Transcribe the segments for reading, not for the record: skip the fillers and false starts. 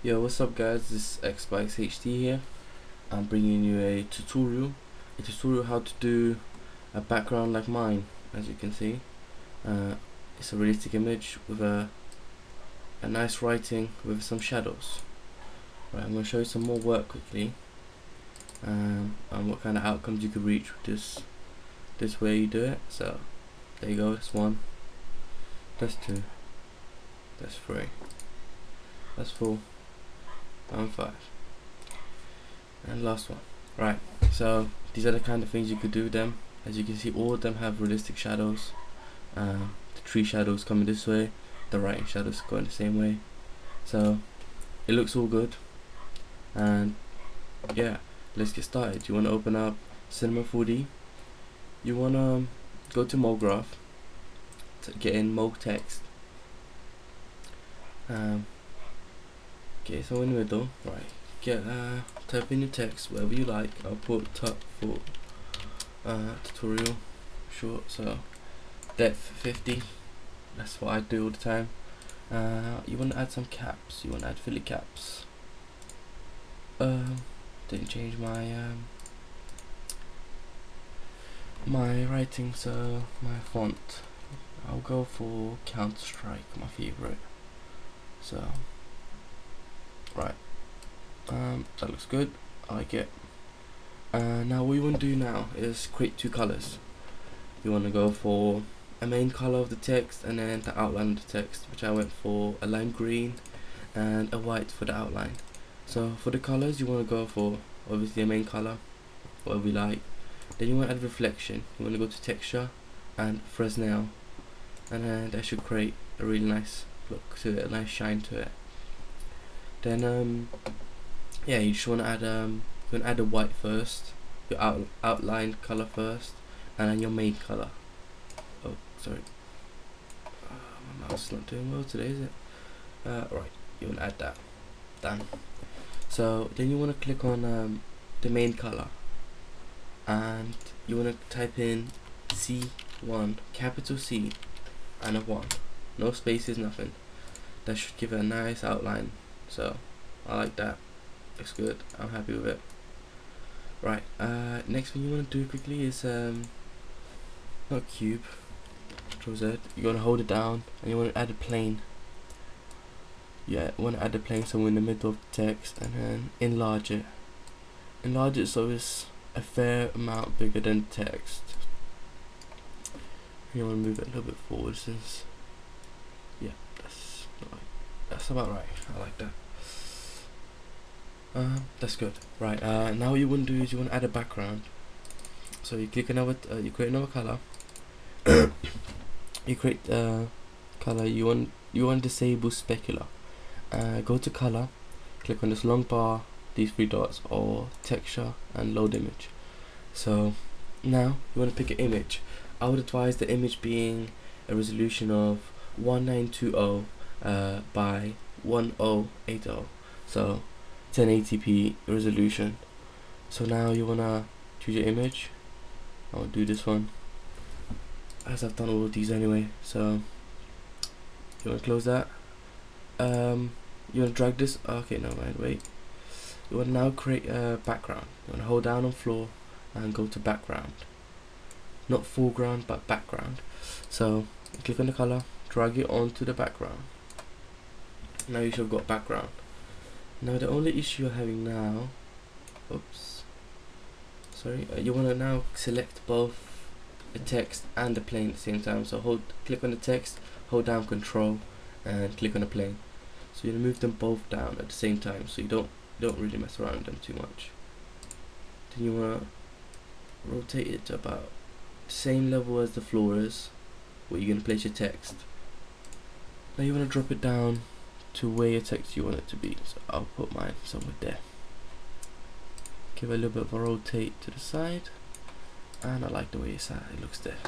Yo, what's up guys, this is Xbikes HD here. I'm bringing you a tutorial how to do a background like mine. As you can see, it's a realistic image with a nice writing with some shadows. Right, I'm going to show you some more work quickly, and what kind of outcomes you could reach with this way you do it. So there you go, that's one, that's two, that's three, that's four, and five, and last one. Right, so these are the kind of things you could do with them. As you can see, all of them have realistic shadows. The tree shadows coming this way, the writing shadows going the same way, so it looks all good. And yeah, let's get started. You want to open up Cinema 4D. You want to go to MoGraph to get in Moog text. Okay, so in the middle, right, get type in your text whatever you like. I'll put top for tutorial short, so depth 50. That's what I do all the time. You want to add some caps. You want to add Philly caps. Didn't change my my writing, so my font, I'll go for Counter-Strike, my favorite. So right, that looks good, I like it. Now what you want to do now is create two colors. You want to go for a main color of the text and then the outline of the text, which I went for a lime green and a white for the outline. So for the colors, you want to go for obviously a main color, whatever we like. Then you want to add reflection. You want to go to texture and Fresnel, and then that should create a really nice look to it, a nice shine to it. Then yeah, you just want to add you want to add a white first, your outline color first, and then your main color. Oh, sorry, my mouse is not doing well today, is it? Right, you want to add that. Done. So then you want to click on the main color, and you want to type in C1, capital C, and a 1, no spaces, nothing. That should give it a nice outline. So I like that, looks good, I'm happy with it. Right, next thing you want to do quickly is not cube, Control Z. You want to hold it down and you want to add a plane. Yeah, want to add a plane somewhere in the middle of the text, and then enlarge it so it's a fair amount bigger than text. You want to move it a little bit forward, since yeah, that's about right. I like that. That's good. Right, now what you want to do is you want to add a background. So you click another, you create another color. You create color. You want to disable specular. Go to color, click on this long bar, these three dots, or texture, and load image. So now you want to pick an image. I would advise the image being a resolution of 1920 by 1080, so 1080p resolution. So now you want to choose your image. I'll do this one, as I've done all of these anyway. So you want to close that. You want to drag this. Okay, no mind, wait. You want to now create a background. You want to hold down on floor and go to background, not foreground but background. So click on the color, drag it onto the background. Now you should have got background. Now the only issue you're having now, oops, sorry, you want to now select both the text and the plane at the same time. So click on the text, hold down Control, and click on the plane. So you move them both down at the same time, so you don't really mess around with them too much. Then you want to rotate it to about the same level as the floor is, where you're going to place your text. Now you want to drop it down to where your text you want it to be. So I'll put mine somewhere there. Give it a little bit of a rotate to the side, and I like the way it looks there.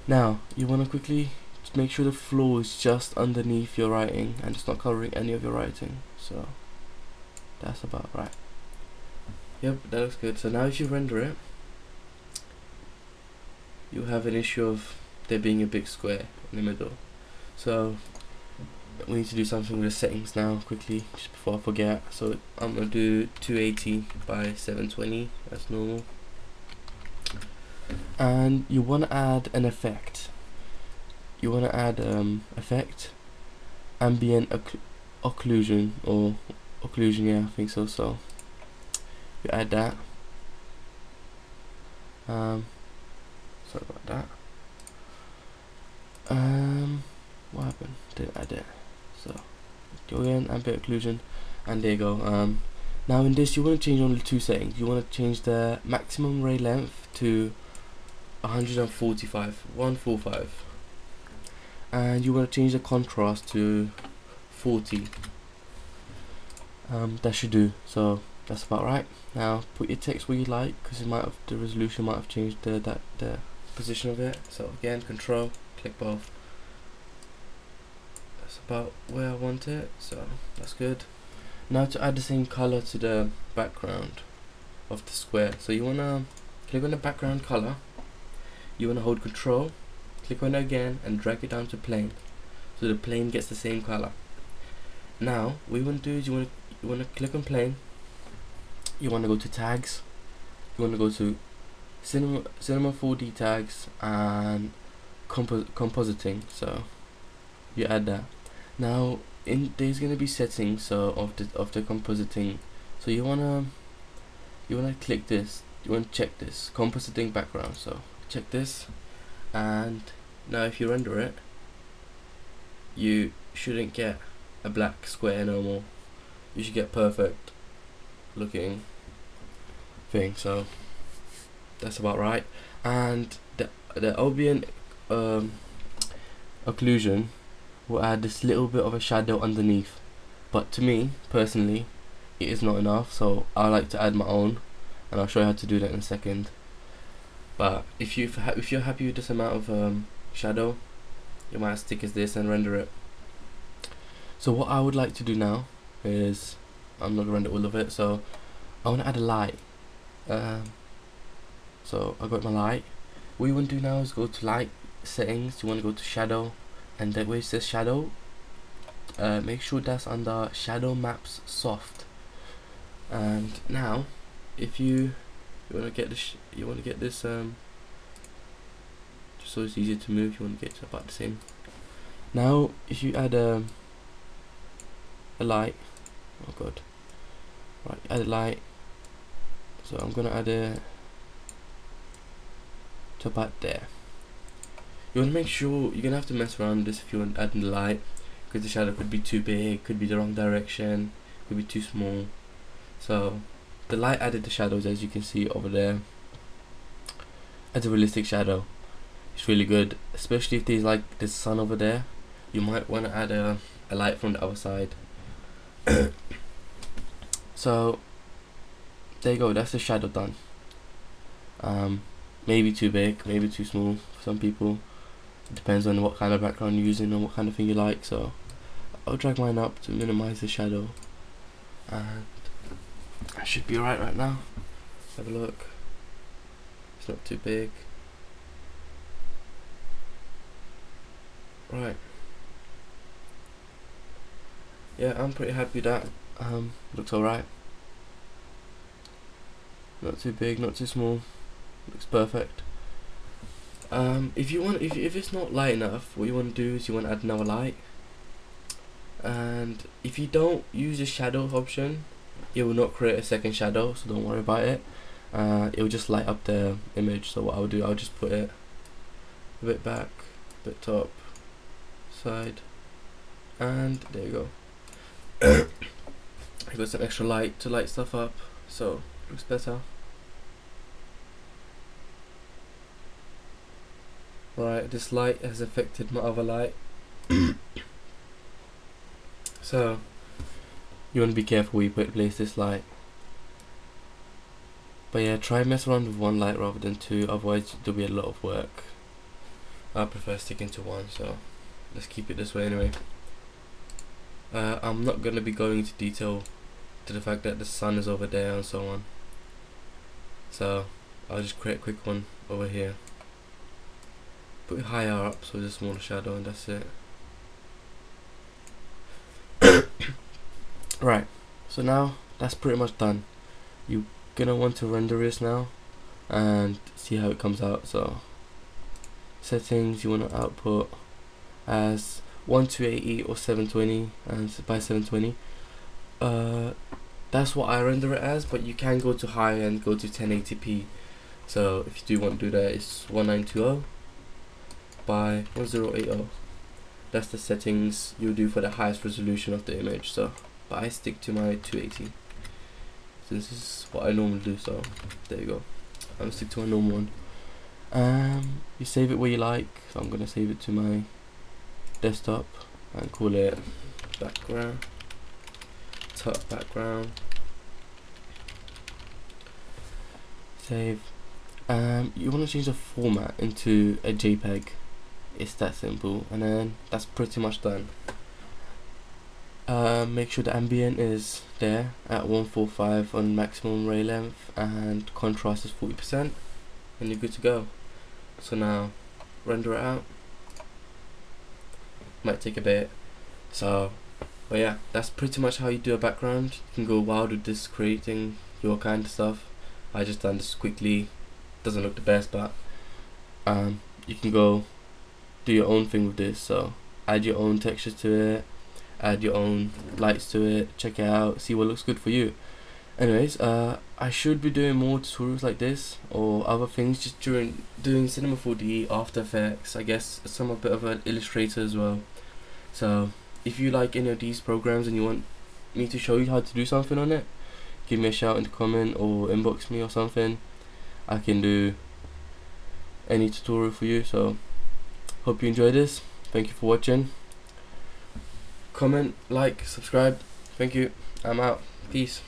Now you want to quickly make sure the floor is just underneath your writing and it's not covering any of your writing. So that's about right. Yep, that looks good. So now if you render it, you have an issue of there being a big square in the middle. So we need to do something with the settings now quickly, just before I forget. So I'm gonna do 280 by 720 as normal, and you want to add an effect. You want to add effect ambient occlusion, or occlusion, yeah, I think so. So you add that. Sorry about that. What happened? Didn't add it. So go again, ambient occlusion, and there you go. Now in this, you want to change only two settings. You want to change the maximum ray length to 145, and you want to change the contrast to 40. That should do. So that's about right. Now put your text where you like, because it might have, the resolution might have changed the position of it. So again, control, click both. That's about where I want it, so that's good. Now to add the same color to the background of the square, so you wanna click on the background color. You wanna hold control, click on it again, and drag it down to plane, so the plane gets the same color. Now what you want to do is you want to click on plane. You want to go to tags. You want to go to cinema 4D tags and compositing. So you add that. Now there's gonna be settings of the compositing. So you wanna click this. You want to check this compositing background. So check this, and now if you render it, you shouldn't get a black square no more. You should get perfect looking thing. So that's about right. And the ambient occlusion will add this little bit of a shadow underneath, but to me personally it is not enough, so I like to add my own, and I'll show you how to do that in a second. But if you're happy with this amount of shadow, you might stick as this and render it. So what I would like to do now is, I'm not gonna render all of it, so I want to add a light. So I got my light. What you want to do now is go to light settings. You want to go to shadow, and that where it says shadow, make sure that's under shadow maps soft. And now if you want to get this, just so it's easier to move, you want to get to about the same. Now if you add a light, oh god, right, add a light. So I'm gonna add a to about there. You want to make sure, you're gonna have to mess around with this if you want to add in the light, because the shadow could be too big, could be the wrong direction, could be too small. So the light added the shadows, as you can see over there, as a realistic shadow. It's really good, especially if there's like the sun over there. You might want to add a light from the other side. So there you go, that's the shadow done. Maybe too big, maybe too small for some people. It depends on what kind of background you're using and what kind of thing you like. So I'll drag mine up to minimize the shadow, and I should be alright right now. Have a look. It's not too big. Right. Yeah, I'm pretty happy with that. Looks alright. Not too big, not too small. Looks perfect. If it's not light enough, what you want to do is you want to add another light. And if you don't use the shadow option, it will not create a second shadow, so don't worry about it. It will just light up the image. So what I'll do, I'll just put it a bit back, a bit top, side, and there you go. I got some extra light to light stuff up, so it looks better. Right, this light has affected my other light. So you want to be careful where you place this light. But yeah, try mess around with one light rather than two, otherwise there'll be a lot of work. I prefer sticking to one, so let's keep it this way anyway. I'm not going to be going into detail to the fact that the sun is over there and so on. So I'll just create a quick one over here. Put it higher up so there's a smaller shadow, and that's it. Right, so now that's pretty much done. You're gonna want to render this now and see how it comes out. So settings, you want to output as 1280 or 720 and by 720. That's what I render it as, but you can go to high and go to 1080p. So if you do want to do that, it's 1920 by 1080. That's the settings you do for the highest resolution of the image. So, but I stick to my 280 since this is what I normally do. So there you go. I'm gonna stick to my normal one. You save it where you like. So I'm gonna save it to my desktop and call it background. Top background. Save. You want to change the format into a JPEG. It's that simple, and then that's pretty much done. Make sure the ambient is there at 145 on maximum ray length and contrast is 40%, and you're good to go. So now render it out. Might take a bit. So, but yeah, that's pretty much how you do a background. You can go wild with this, creating your kind of stuff. I just done this quickly. Doesn't look the best, but you can go do your own thing with this. So add your own textures to it, add your own lights to it, check it out, see what looks good for you. Anyways, I should be doing more tutorials like this or other things just during doing Cinema 4D, After Effects, I guess some a bit of an Illustrator as well. So if you like any of these programs and you want me to show you how to do something on it, give me a shout in the comment or inbox me or something. I can do any tutorial for you. So hope you enjoyed this. Thank you for watching. Comment, like, subscribe. Thank you. I'm out. Peace.